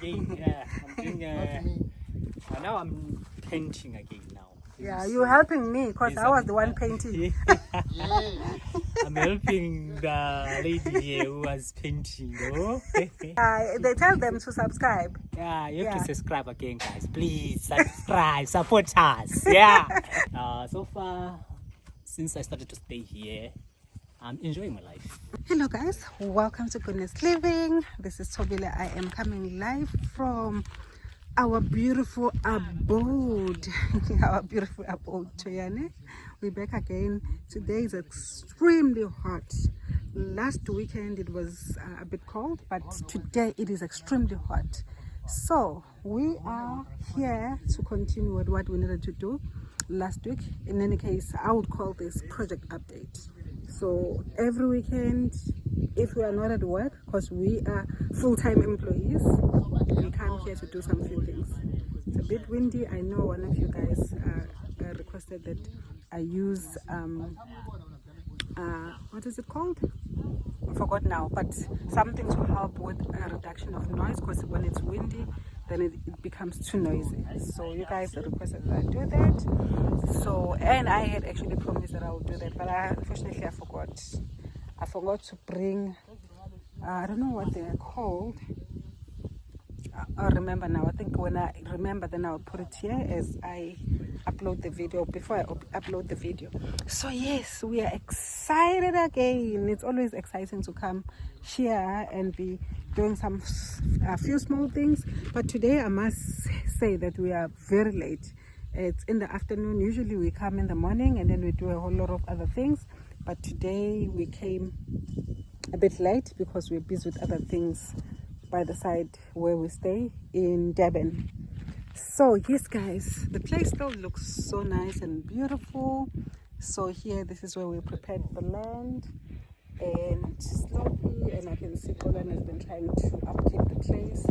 again. Yeah, I'm doing. Not me. Now I'm painting again now. Yeah, you're helping me because I was the one painting. Yeah. I'm helping the lady here who was painting. Oh. They tell them to subscribe. Yeah, you have Yeah. to subscribe again, guys. Please subscribe, support us. Yeah. So far, since I started to stay here, I'm enjoying my life. Hello guys, welcome to Goodness Living. This is Tobile. I am coming live from our beautiful abode. Our beautiful abode, Toyane. We're back again. Today is extremely hot. Last weekend it was a bit cold, but today it is extremely hot. So we are here to continue with what we needed to do last week. In any case, I would call this project update. So every weekend, if we are not at work, because we are full-time employees, we come here to do some few things. It's a bit windy. I know one of you guys requested that I use what is it called? I forgot now, but something to help with a reduction of noise, because when it's windy then it becomes too noisy. So you guys requested that I do that. So, and I had actually promised that I would do that, but unfortunately I forgot. I forgot to bring I don't know what they are called. I'll remember now. I think when I remember, then I'll put it here as I upload the video, before I upload the video. So yes, we are excited again. It's always exciting to come here and be doing a few small things. But today I must say that we are very late. It's in the afternoon. Usually we come in the morning and then we do a whole lot of other things. But today we came a bit late because we're busy with other things by the side where we stay in Durban. So yes guys, the place still looks so nice and beautiful. So here, this is where we prepared the land, and slowly, and I can see Colin has been trying to upkeep the place.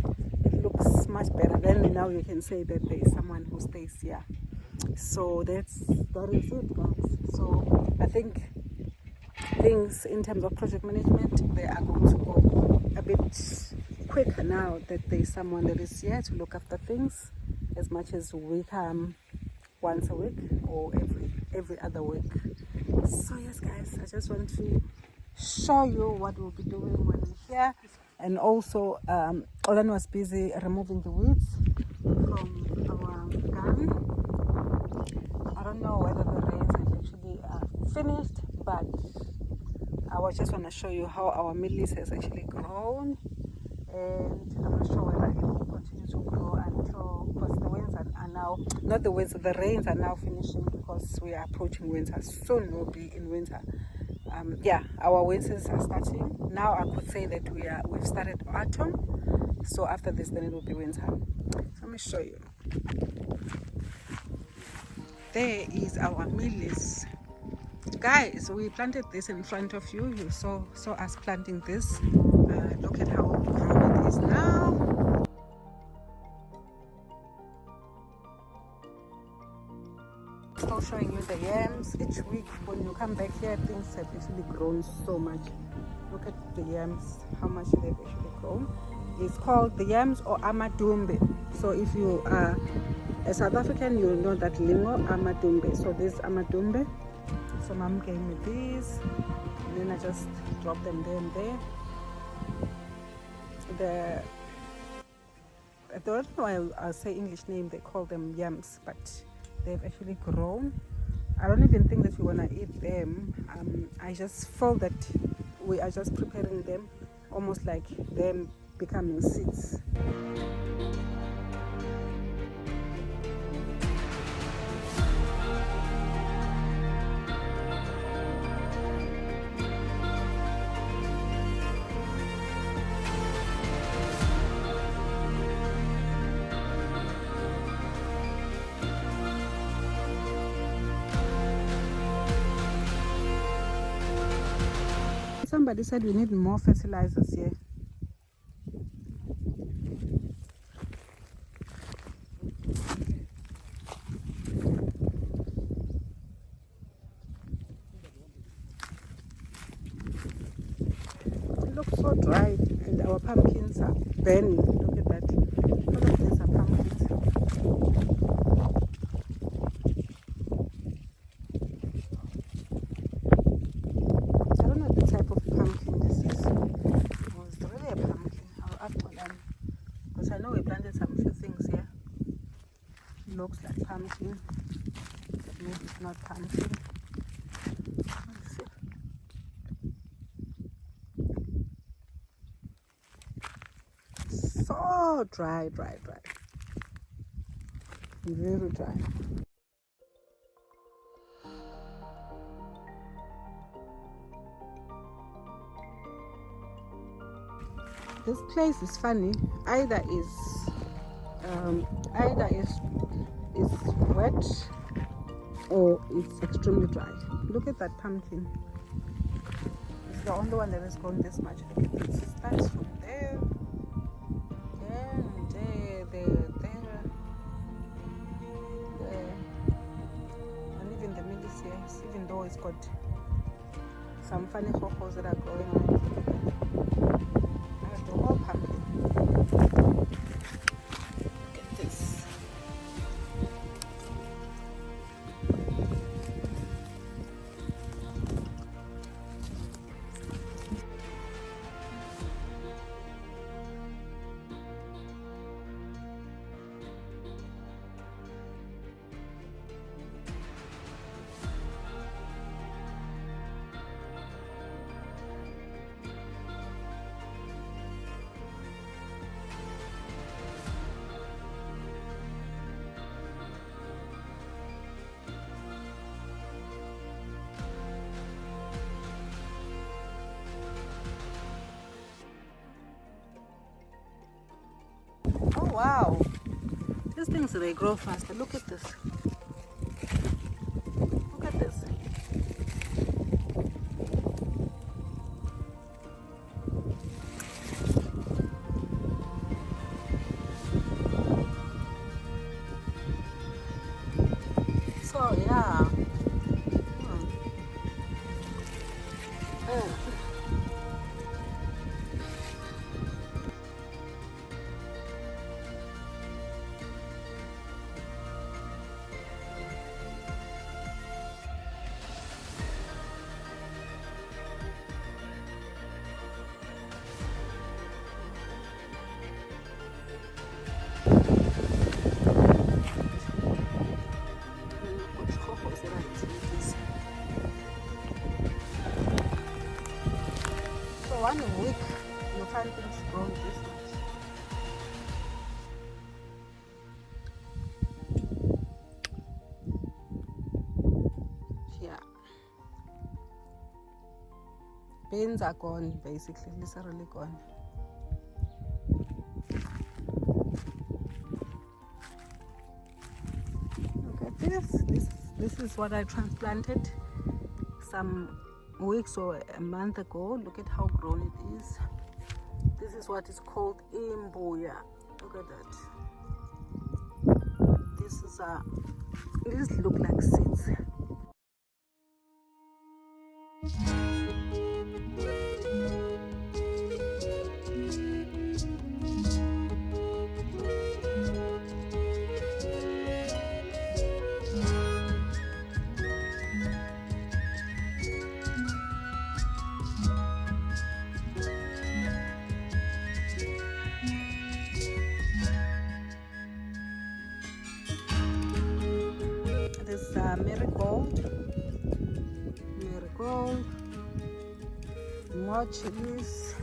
It looks much better. Then now you can say that there is someone who stays here. So that is it, guys. So I think things in terms of project management, they are going to go a bit quicker now that there is someone that is here to look after things, as much as we come once a week or every other week. So yes guys, I just want to show you what we'll be doing when we're here. And also Olan was busy removing the weeds from our garden. I don't know whether the rains have actually finished, but I was just want to show you how our mealies has actually grown, and I'm not sure whether it will continue to grow until, because the winds are now, not the winds, the rains are now finishing, because we are approaching winter. Soon we'll be in winter. Yeah, our winters are starting now. I could say that we've started autumn. So after this, then it will be winter. So let me show you. There is our mealies. Guys, we planted this in front of you. You saw us planting this. Look at how grown it is now. Still showing you the yams. Each week when you come back here, things have actually grown so much. Look at the yams, how much they've actually grown. It's called the yams or amadumbe. So if you are a South African, you'll know that lingo, amadumbe. So this amadumbe. So mom gave me these, and then I just dropped them there and there. I don't know, I'll say English name, they call them yams, but they've actually grown. I don't even think that we want to eat them. I just felt that we are just preparing them, almost like them becoming seeds. Somebody said we need more fertilizers here. It looks so dry, and our pumpkins are burning. Look at that. looks like pumpkin. Maybe it's not pumpkin. Let's see. So dry. Very dry. This place is funny. Either is wet or it's extremely dry. Look at that pumpkin. It's the only one that has grown this much. Look at this. It starts from there, and there, and even the middle here. Even though it's got some funny hopos that are growing on it. The whole pumpkin. Look at this. Oh wow, these things, they grow faster. Look at this. Look at this. So yeah. So 1 week you find things grown this much. Yeah. Beans are gone, basically, literally gone. Look at this. This is what I transplanted some weeks or a month ago. Look at how grown it is. This is what is called imbuya. Look at that. These look like seeds. This marigold, more chilies.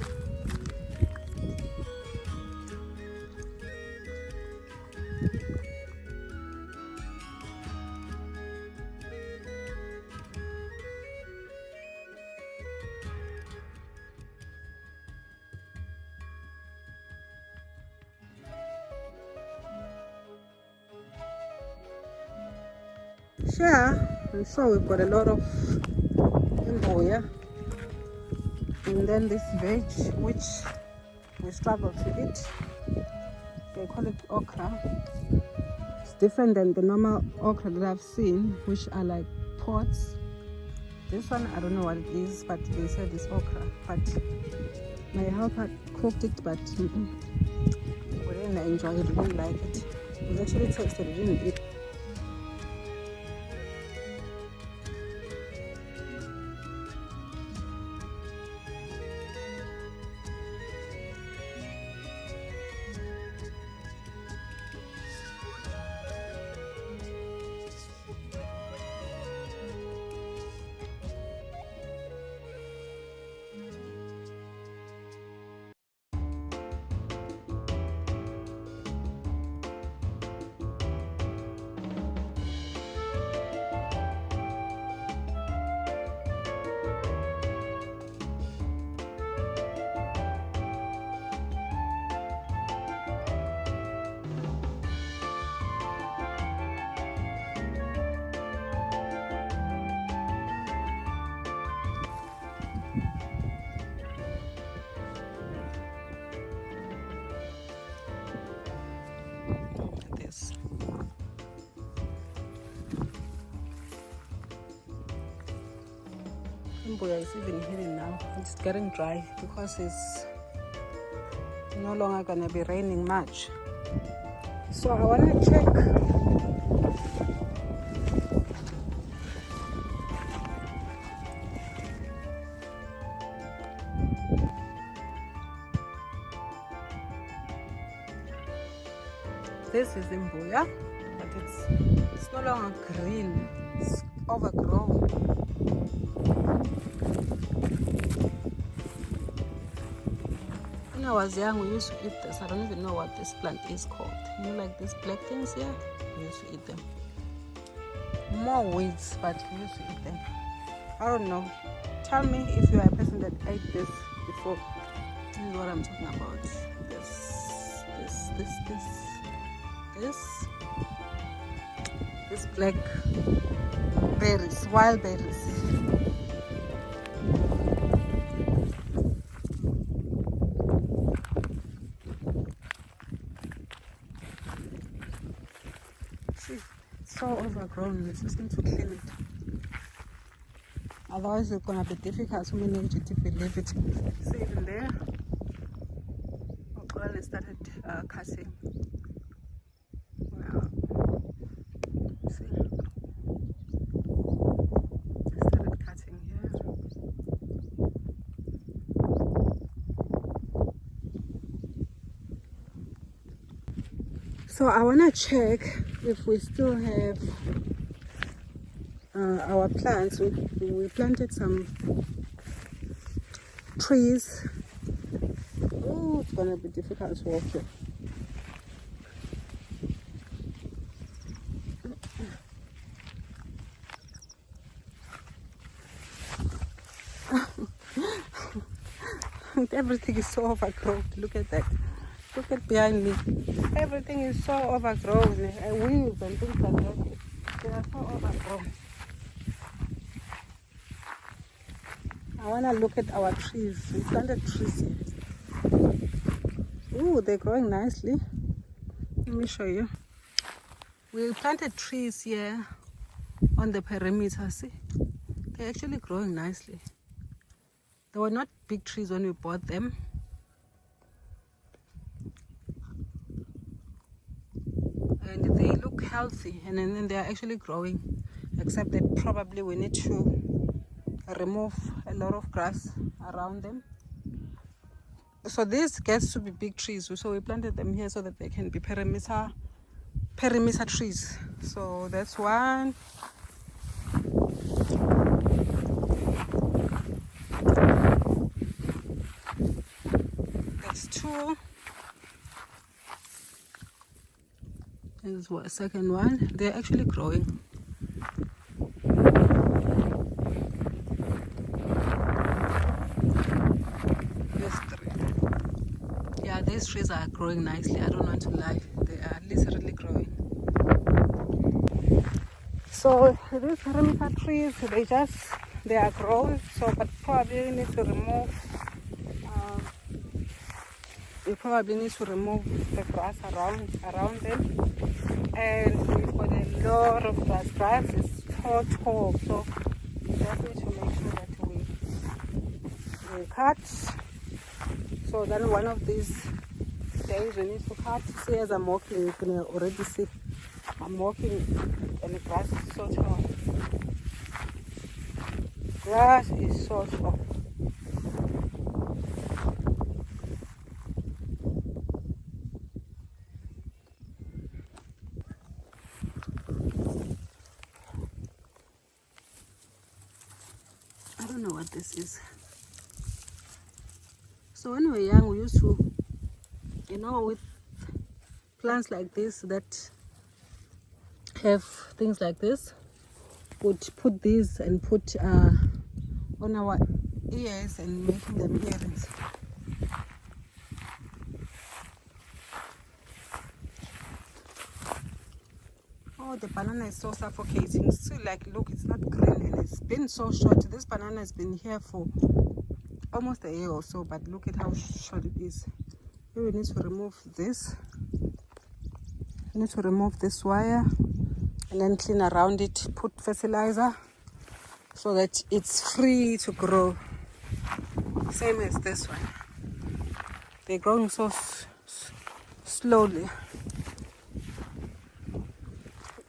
Here, and so we've got a lot of imbuya, and then this veg, which we struggle to eat. They call it okra. It's different than the normal okra that I've seen, which are like pods. This one, I don't know what it is, but they said it's okra. But my helper cooked it, but we didn't enjoy it, we didn't like it. It actually tasted, we didn't eat. this. Mbuya is even hidden now. It's getting dry because it's no longer gonna be raining much. So I wanna check. This is Mbuya, but it's no longer green. It's overgrown. When I was young, we used to eat this. I don't even know what this plant is called. You know, like these black things here? We used to eat them. More weeds, but we used to eat them. I don't know. Tell me if you are a person that ate this before. This is what I'm talking about. This black berries, wild berries. See, it's so overgrown. We just need to clean it. Otherwise, it's gonna be difficult. So many to leave it. See, even there, girl started cutting. Wow. See, started cutting here. So I wanna check if we still have our plants. We planted some trees. Oh, it's gonna be difficult to walk here. Everything is so overgrown. Look at that. Look at behind me. Everything is so overgrown. Weeds and things like that. They are so overgrown. I want to look at our trees. We planted trees here. Ooh, they're growing nicely. Let me show you. We planted trees here on the perimeter. See? They're actually growing nicely. They were not big trees when we bought them. And they look healthy, and then they are actually growing. Except that probably we need to remove a lot of grass around them. So this gets to be big trees. So we planted them here so that they can be perimeter trees. So that's one. That's two. This is what, second one. They're actually growing. There's three. Yeah, these trees are growing nicely. I don't want to lie. They are literally growing. So these perimeter trees, they are grown. So, but probably need to remove. We probably need to remove the grass around them. And we've got a lot of grass. Grass is tall, so we just need to make sure that we cut. So then one of these days we need to cut. See, as I'm walking, you can already see I'm walking and the grass is so tall. Grass is so tall. I don't know what this is. So when we were young, we used to, with plants like this that have things like this, would put these and put on our ears and making them earrings. Oh, the banana is so suffocating. Still, like, look, it's not green and it's been so short. This banana has been here for almost a year or so, but look at how short it is. Here we need to remove this. I need to remove this wire and then clean around it, put fertilizer so that it's free to grow. Same as this one. They're growing so slowly.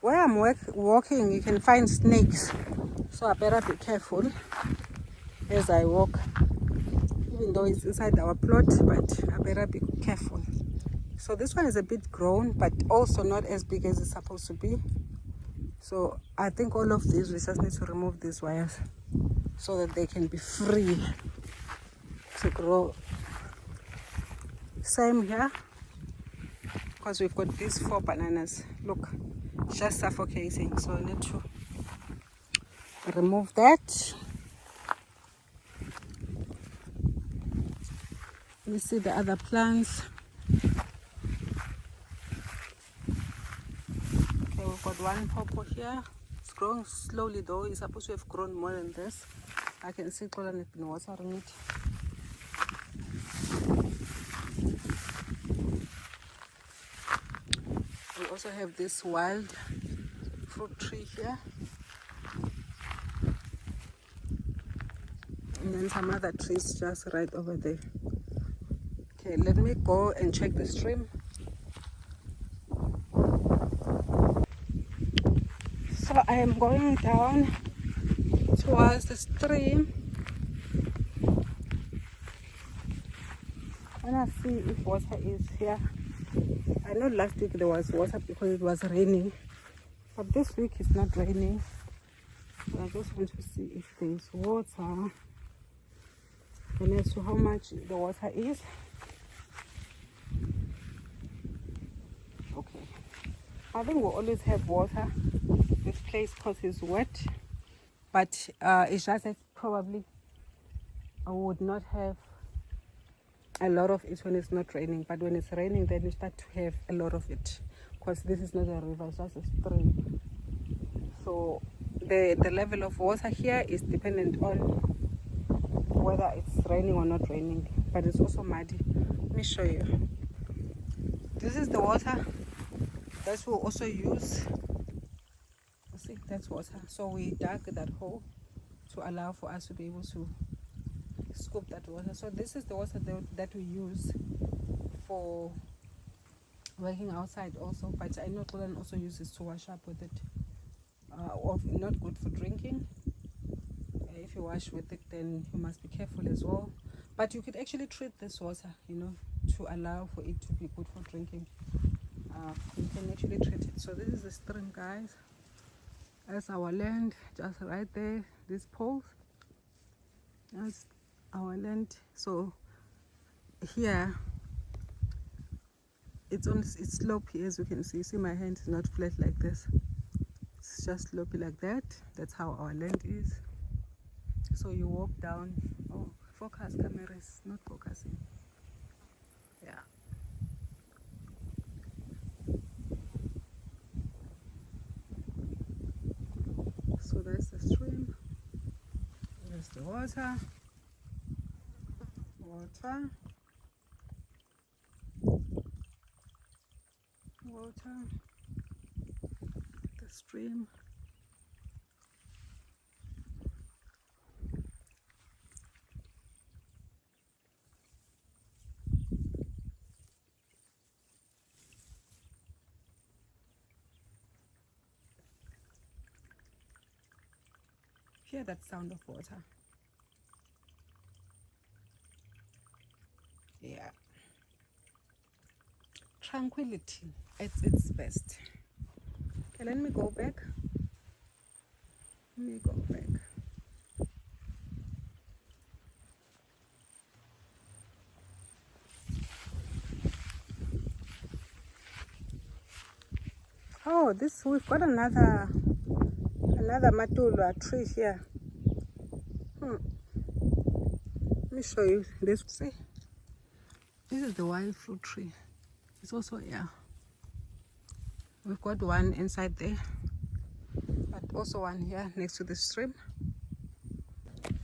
Where I'm walking, you can find snakes, so I better be careful as I walk, even though it's inside our plot, but I better be careful. So this one is a bit grown, but also not as big as it's supposed to be. So I think all of these, we just need to remove these wires so that they can be free to grow. Same here, because we've got these 4 bananas. Look, just suffocating, so I need to remove that. You see the other plants. Okay, we've got one pawpaw here. It's growing slowly though. It's supposed to have grown more than this. I can see Colin has been watering it. We also have this wild fruit tree here. And then some other trees just right over there. Okay, let me go and check the stream. So I am going down towards the stream. I want to see if water is here. I know last week there was water because it was raining, but this week it's not raining. So I just want to see if there is water and as to how much the water is. Okay, I think we'll always have water. This place because it's wet, but it's just that probably I would not have a lot of it when it's not raining, but when it's raining then you start to have a lot of it, because this is not a river, it's just a stream. So the level of water here is dependent on whether it's raining or not raining, but it's also muddy. Let me show you. This is the water that we'll also use. See, that's water. So we dug that hole to allow for us to be able to scoop that water. So this is the water that we use for working outside also, but I know Colin also uses to wash up with it. Not good for drinking. If you wash with it, then you must be careful as well. But you could actually treat this water, to allow for it to be good for drinking. You can actually treat it. So this is the stream, guys. That's our land, just right there. These poles. That's our land. So here it's slopey, as you can see. See, my hand is not flat like this. It's just slopey like that. That's how our land is. So you walk down. Oh, focus, camera is not focusing. Yeah. So that's the stream. There's the water. Water. The stream. Hear that sound of water. Yeah. Tranquility at its best. Okay, let me go back. Oh, we've got another matulwa tree here. Let me show you this. See, this is the wild fruit tree. It's also here. We've got one inside there, but also one here next to the stream.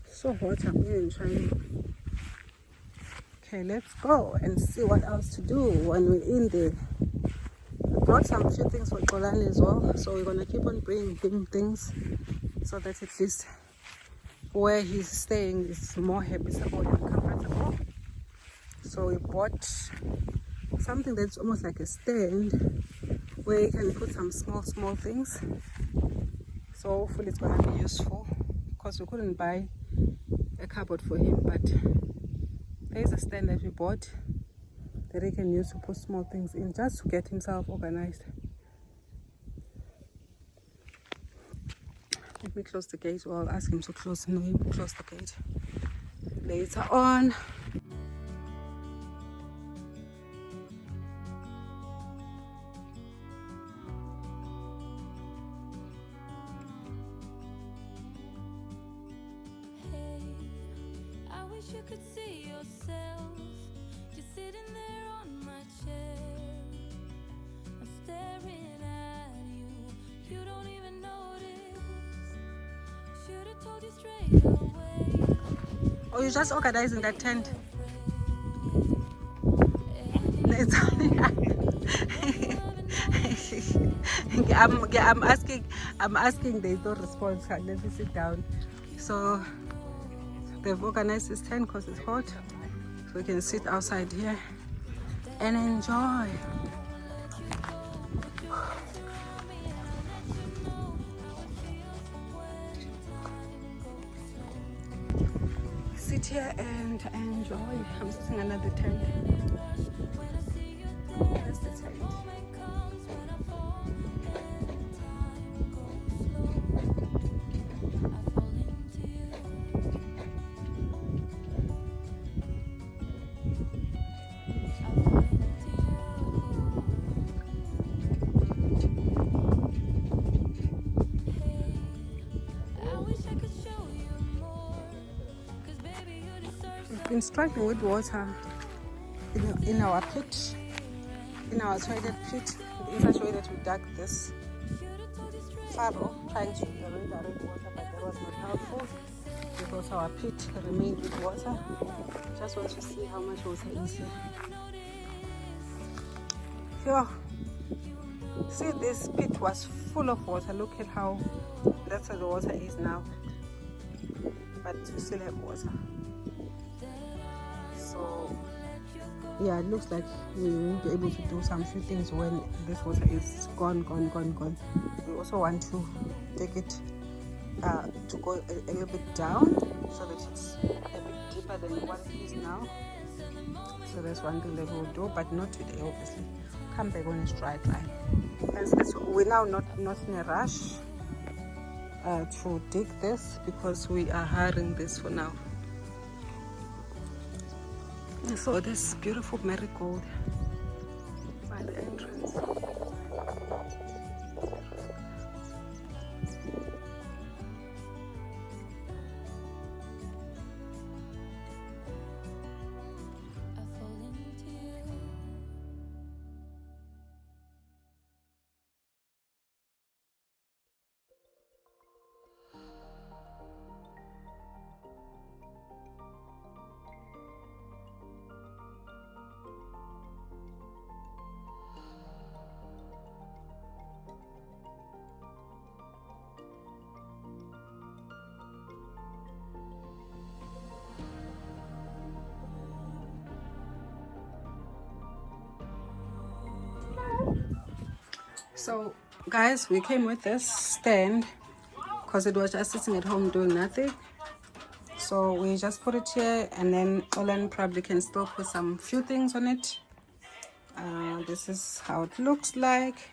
So hot, I'm really enjoying. Okay, let's go and see what else to do when we're in the brought some few things for Xolani as well, so we're gonna keep on bringing him things so that at least where he's staying is more habitable and comfortable. So we bought something that's almost like a stand where you can put some small things. So hopefully it's gonna be useful, because we couldn't buy a cupboard for him, but there's a stand that we bought that he can use to put small things in, just to get himself organized. Let me close the gate, or I'll ask him to close the gate later on. You could see yourself just sitting there on my chair. I'm staring at you, you don't even notice. Should have told you straight away. Oh, you're just organizing that tent? I'm asking, there's no response. Let me sit down. So they've organized this tent because it's hot, so we can sit outside here and enjoy. Sit here and enjoy. I'm sitting under the tent. That's the tent. Been struggling with water in our pit, in our toilet pit, in such a way that we dug this furrow trying to redirect water, but that was not helpful because our pit remained with water. Just want to see how much water is here. Here, see, this pit was full of water. Look at how that's how the water is now, but we still have water. So yeah, it looks like we will be able to do some few things when this water is gone. We also want to take it to go a little bit down so that it's a bit deeper than what it is now. So that's one thing that we'll do, but not today, obviously. Come back when it's dry. And so we're now not in a rush to dig this because we are hiring this for now. So this beautiful marigold by the entrance. So guys, we came with this stand because it was just sitting at home doing nothing. So we just put it here, and then Olan probably can still put some few things on it. This is how it looks like.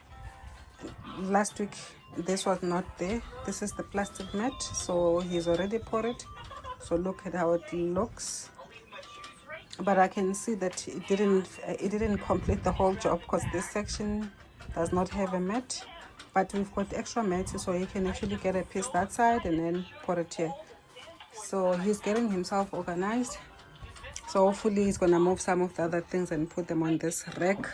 Last week this was not there. This is the plastic mat, so he's already poured it. So look at how it looks. But I can see that it didn't complete the whole job because this section does not have a mat. But we've got extra mats, so he can actually get a piece that side and then put it here. So he's getting himself organized. So hopefully he's gonna move some of the other things and put them on this rack.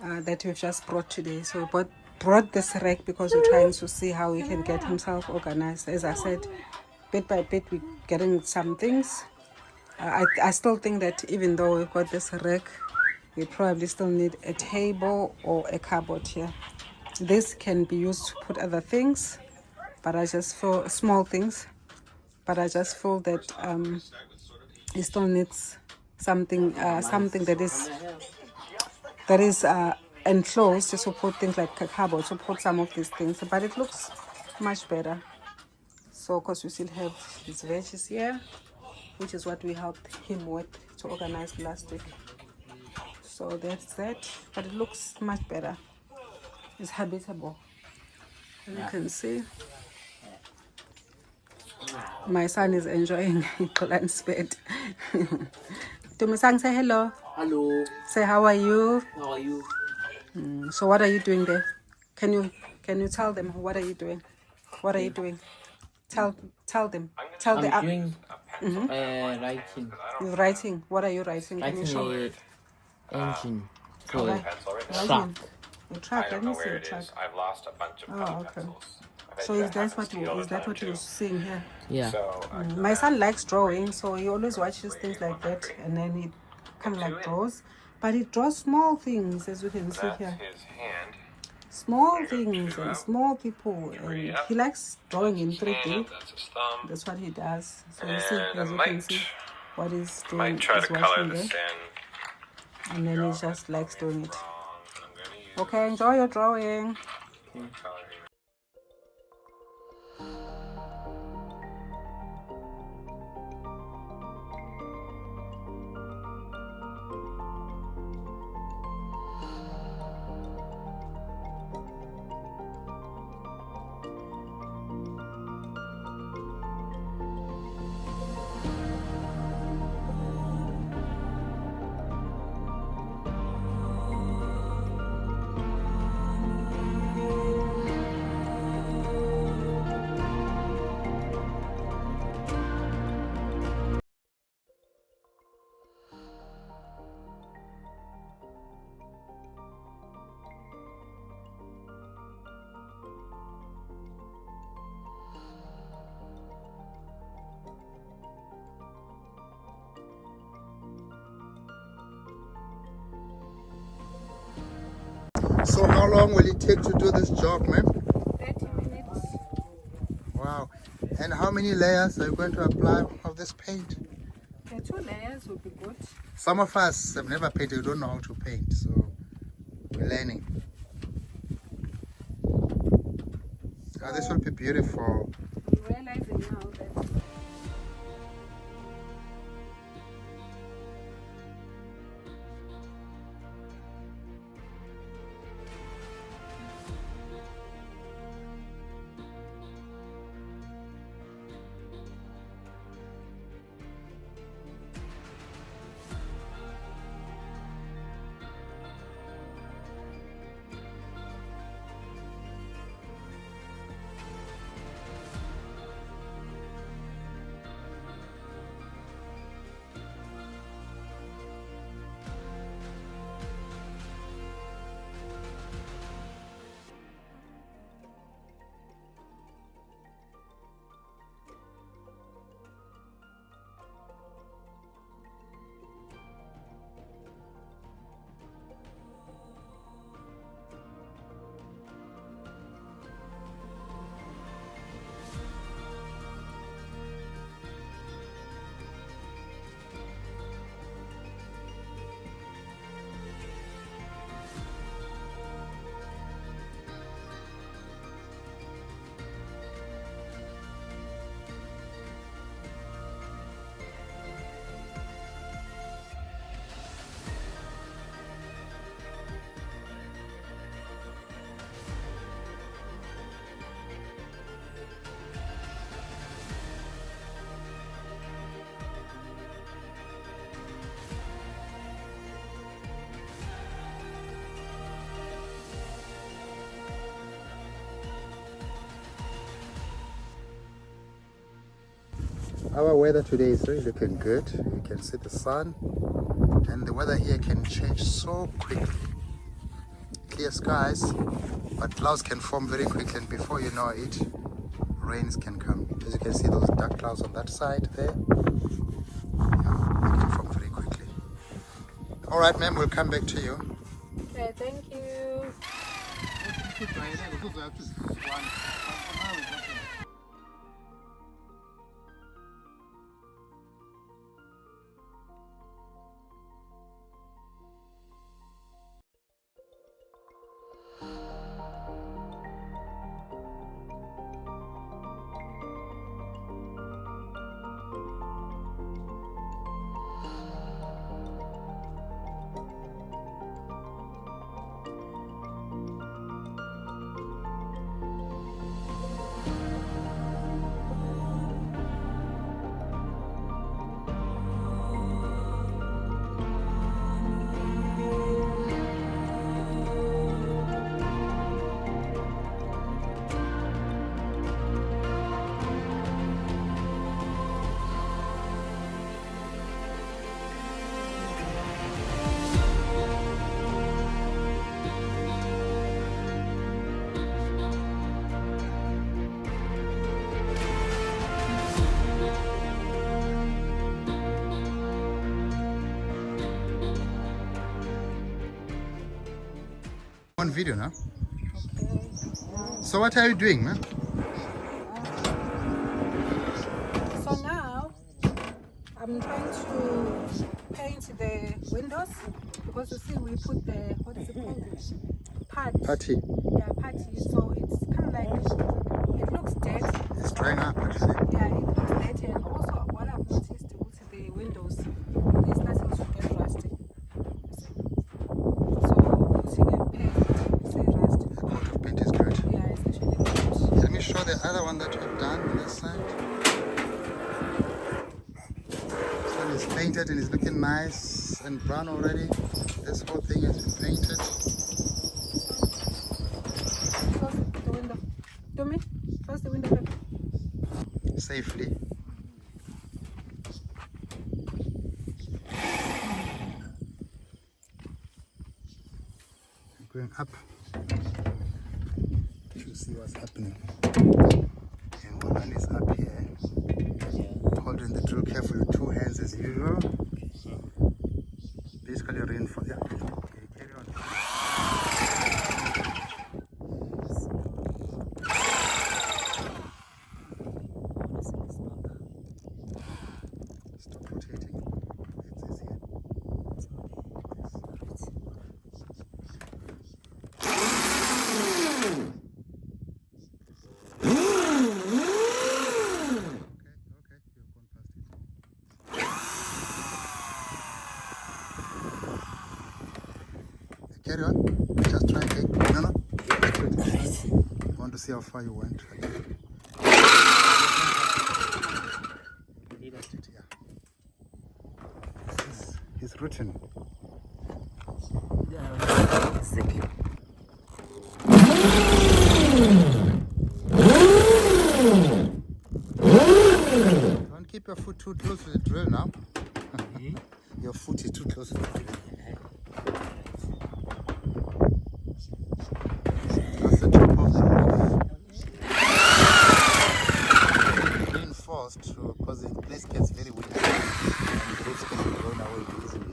That we've just brought today. So we brought this rack because we're trying to see how he can get himself organized. As I said, bit by bit we're getting some things. I still think that even though we've got this rack, we probably still need a table or a cupboard here. This can be used to put other things, but I just feel small things, but I just feel that it still needs something that is enclosed to put things like a cupboard to put some of these things, but it looks much better. So of course we still have his veggies here, which is what we helped him with to organize last week. So that's that, but it looks much better. It's habitable, as you can see. My son is enjoying Colan's bed. Tumisang, say hello. Hello, Say how are you? how are you? So what are you doing there? Can you tell them what are you doing? What are you doing? Tell them. Tell the I'm app. doing writing. You're writing. What are you writing? Can you show? Writing a engine for Right. truck. Writing. A truck. I Let don't me know see where a it truck. is. I've lost a bunch of Oh, colored okay. pencils. I bet So that is that happens what to you all is the that time, what you're too. seeing here? Yeah. So, My son likes drawing, so he always watches things like that, and then he kind of like draws. But he draws small things, as you can see that's here. his hand. Small things and small people. And he likes drawing in 3D. Hand, that's his thumb. That's what he does. So you see, And I as you can might- see, what he's doing Might try is to color watching this there, in and then he just likes doing it. wrong. I'm gonna use Okay, enjoy your drawing. color here. So how long will it take to do this job, man? 30 minutes. Wow. And how many layers are you going to apply of this paint? The 2 layers will be good. Some of us have never painted, we don't know how to paint, so we're learning. Oh, this will be beautiful. I'm realizing now that Our weather today is really looking good. You can see the sun, and the weather here can change so quickly. Clear skies, but clouds can form very quickly, and before you know it, rains can come. As you can see, those dark clouds on that side there, yeah, they can form very quickly. All right, ma'am, we'll come back to you. Okay, thank you. On video now. So what are you doing, man? So now I'm trying to paint the windows because you see we put the what is it called? Patty. Yeah, patty. So it's kind of like it looks dirty. It's drying up actually. Yeah, it looks dirty. And also what I've noticed with the windows, these nothing to get rusty. So putting a paint, say rust. The coat of paint is good. Yeah, it's actually good. Let me show the other one that we've done on this side. This one is painted and it's looking nice and brown already. This whole thing has been painted. Close the window. Do me? Close the window. Safely. Going up to see what's happening. And one is up here, holding the drill carefully with 2 hands as usual. Basically reinforce. Yeah. Okay, carry on. Stop rotating. It's here. Okay, you've gone past it. Carry on. Just try again. No. I want to see how far you went. Yeah. He's written. Exactly. Don't keep your foot too close to the drill now. Your foot is too close to the drill. That's the top of the roof. Reinforced because the place gets very windy and the roofs can be blown away easily.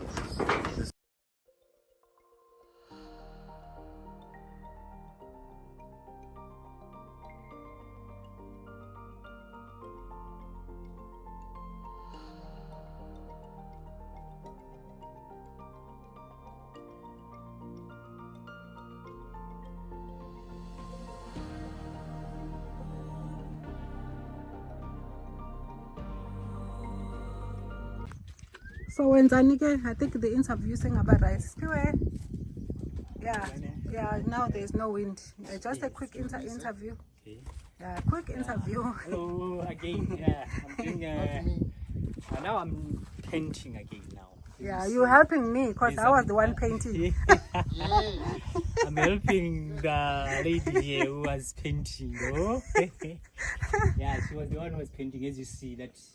So when Zanike, I think the interview saying about rice. Yeah, now there's no wind. Just a quick interview. Okay. Yeah, quick interview. Hello again. I'm doing. Now I'm painting again now. Yeah, you're helping me because I was the one painting. I'm helping the lady here who was painting. Oh? Yeah, she was the one who was painting. As you see, that's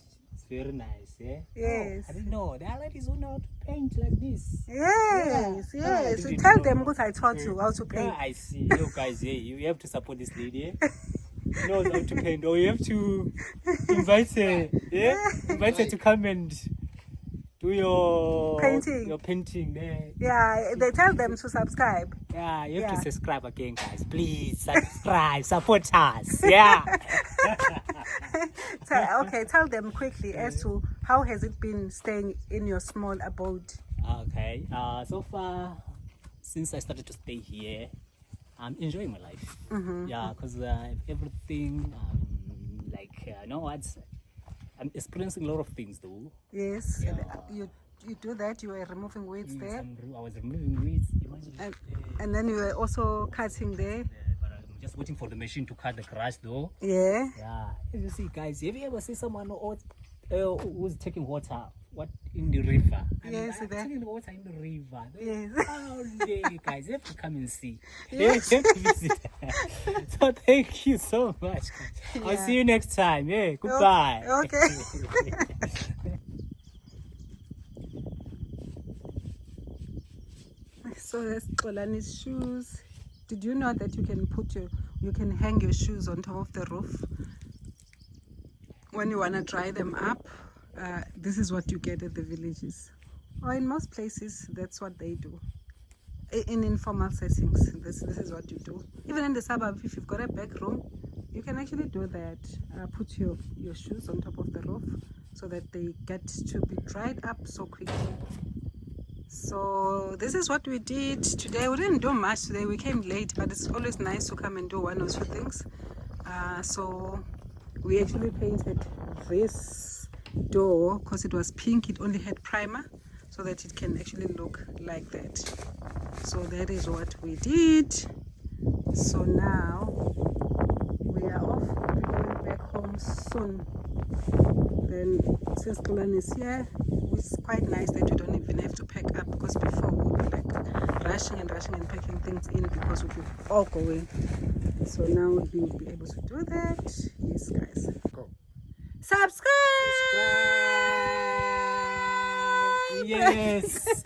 very nice. Yeah. Yes. Oh, I didn't know there are ladies who know how to paint like this. Yes, I yes. didn't Tell know. them because I taught you how to Yeah, paint. I see. You guys, you have to support this lady. She knows how to paint, or you have to invite her. Yeah, invite her to come and do your Painting. Your painting there. Yeah, they tell them to subscribe. Yeah, you have Yeah. to subscribe again, guys. Please subscribe, support us. Yeah. Okay, tell them quickly as to how has it been staying in your small abode. Okay. So far, since I started to stay here, I'm enjoying my life. Yeah, because everything, I'm experiencing a lot of things though. Yes, Yeah. you do that. You were removing weeds Yes, there, I was removing weeds. Imagine. and then you were also cutting there. But I'm just waiting for the machine to cut the grass though. Yeah. Yeah. As you see, guys, have you ever seen someone who's taking water in the river? Yes, I'm there. taking the water in the river. Yes. Oh, day, guys, you have to come and see. Yes. You have to visit. So thank you so much. I'll Yeah. see you next time. Yeah. Goodbye. Okay. So that's Xolani's shoes. Did you know that you can hang your shoes on top of the roof when you want to dry them up? This is what you get at the villages, or in most places. That's what they do. In informal settings, this is what you do. Even in the suburb, if you've got a back room, you can actually do that. Put your shoes on top of the roof so that they get to be dried up so quickly. So this is what we did today. We didn't do much today. We came late, but it's always nice to come and do one or two things. So we actually painted this door because it was pink. It only had primer, so that it can actually look like that. So that is what we did. So now we are off. We're going back home soon. Then since Xolani is here, it's quite nice that we don't even have to pack up, because before we would be like rushing and packing things in because we'd be all going. So now we will be able to do that. Yes, guys. Go. Subscribe! Yes.